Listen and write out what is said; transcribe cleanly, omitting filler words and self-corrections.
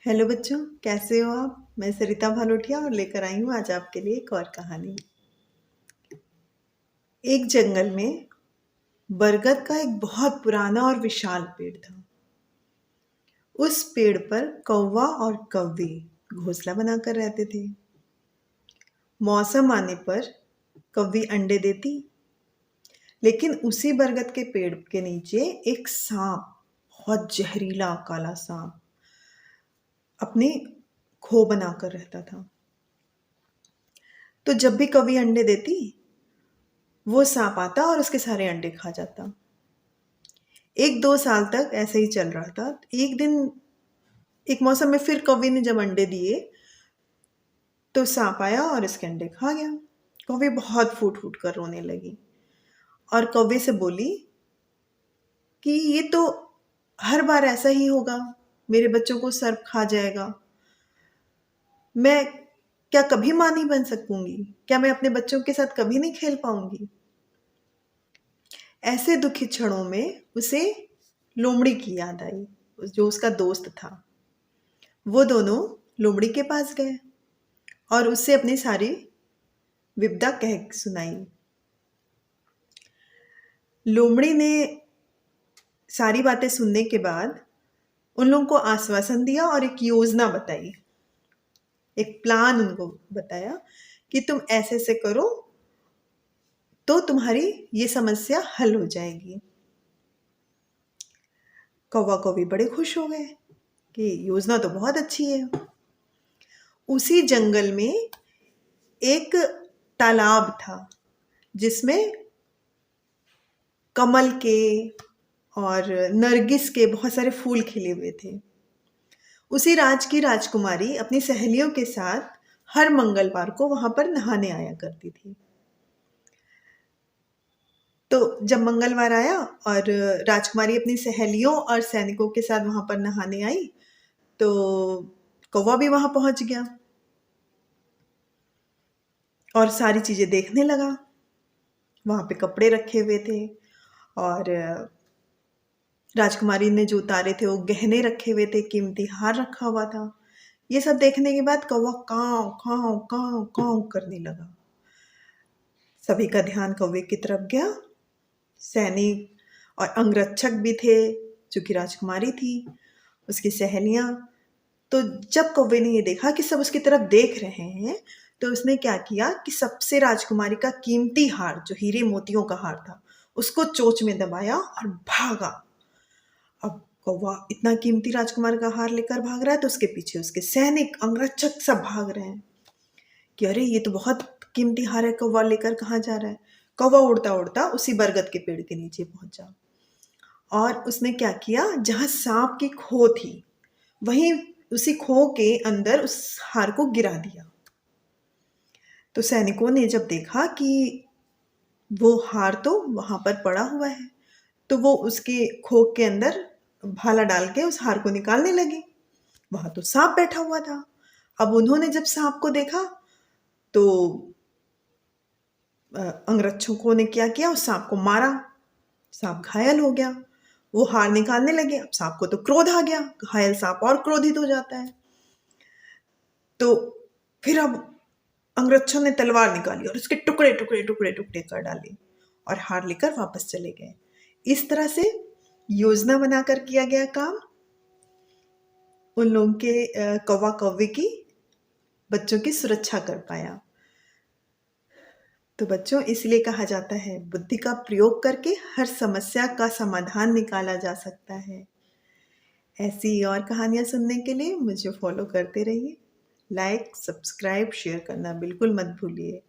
Hello बच्चों, कैसे हो आप? मैं सरिता भालोठिया और लेकर आई हूँ आज आपके लिए एक और कहानी। एक जंगल में बरगद का एक बहुत पुराना और विशाल पेड़ था। उस पेड़ पर कौवा और कौवी घोंसला बनाकर रहते थे। मौसम आने पर कौवी अंडे देती, लेकिन उसी बरगद के पेड़ के नीचे एक सांप, बहुत जहरीला काला सांप, अपने खो बनाकर रहता था। तो जब भी कौवी अंडे देती, वो सांप आता और उसके सारे अंडे खा जाता। 1-2 साल तक ऐसे ही चल रहा था। एक दिन एक मौसम में फिर कौवे ने जब अंडे दिए तो सांप आया और इसके अंडे खा गया। कौवे बहुत फूट फूट कर रोने लगी और कौवे से बोली कि ये तो हर बार ऐसा ही होगा, मेरे बच्चों को सर्प खा जाएगा। मैं क्या कभी माँ नहीं बन सकूंगी? क्या मैं अपने बच्चों के साथ कभी नहीं खेल पाऊंगी? ऐसे दुखी क्षणों में उसे लोमड़ी की याद आई, जो उसका दोस्त था। वो दोनों लोमड़ी के पास गए और उससे अपनी सारी विपदा कह सुनाई। लोमड़ी ने सारी बातें सुनने के बाद उन लोगों को आश्वासन दिया और एक योजना बताई, एक प्लान उनको बताया कि तुम ऐसे ऐसे करो तो तुम्हारी ये समस्या हल हो जाएगी। कौवा कौवी बड़े खुश हो गए कि योजना तो बहुत अच्छी है। उसी जंगल में एक तालाब था जिसमें कमल के और नरगिस के बहुत सारे फूल खिले हुए थे। उसी राज की राजकुमारी अपनी सहेलियों के साथ हर मंगलवार को वहां पर नहाने आया करती थी। तो जब मंगलवार आया और राजकुमारी अपनी सहेलियों और सैनिकों के साथ वहां पर नहाने आई तो कौवा भी वहां पहुंच गया और सारी चीजें देखने लगा। वहां पे कपड़े रखे हुए थे और राजकुमारी ने जो उतारे थे वो गहने रखे हुए थे, कीमती हार रखा हुआ था। ये सब देखने के बाद कौवा काव काव काव काव करने लगा। सभी का ध्यान कौवे की तरफ गया। सैनिक और अंगरक्षक भी थे, जो कि राजकुमारी थी, उसकी सहेलियां। तो जब कौवे ने ये देखा कि सब उसकी तरफ देख रहे हैं तो उसने क्या किया कि सबसे राजकुमारी का कीमती हार, जो हीरे मोतियों का हार था, उसको चोंच में दबाया और भागा। अब कौवा इतना कीमती राजकुमार का हार लेकर भाग रहा है तो उसके पीछे उसके सैनिक अंगरक्षक सब भाग रहे हैं कि अरे ये तो बहुत कीमती हार है, कौवा लेकर कहाँ जा रहा है। कौवा उड़ता उड़ता उसी बरगद के पेड़ के नीचे पहुंचा और उसने क्या किया, जहां सांप की खो थी वहीं उसी खो के अंदर उस हार को गिरा दिया। तो सैनिकों ने जब देखा कि वो हार तो वहां पर पड़ा हुआ है तो वो उसके खोक के अंदर भाला डाल के उस हार को निकालने लगे। वहां तो सांप बैठा हुआ था। अब उन्होंने जब सांप को देखा तो अंगरक्षकों ने क्या किया, उस सांप को मारा। सांप घायल हो गया। वो हार निकालने लगे। अब सांप को तो क्रोध आ गया, घायल सांप और क्रोधित हो जाता है। तो फिर अब अंगरक्षकों ने तलवार निकाली और उसके टुकड़े टुकड़े टुकड़े टुकड़े कर डाले और हार लेकर वापस चले गए। इस तरह से योजना बनाकर किया गया काम उन लोगों के कौवा कौवे की बच्चों की सुरक्षा कर पाया। तो बच्चों, इसलिए कहा जाता है बुद्धि का प्रयोग करके हर समस्या का समाधान निकाला जा सकता है। ऐसी और कहानियां सुनने के लिए मुझे फॉलो करते रहिए। लाइक, सब्सक्राइब, शेयर करना बिल्कुल मत भूलिए।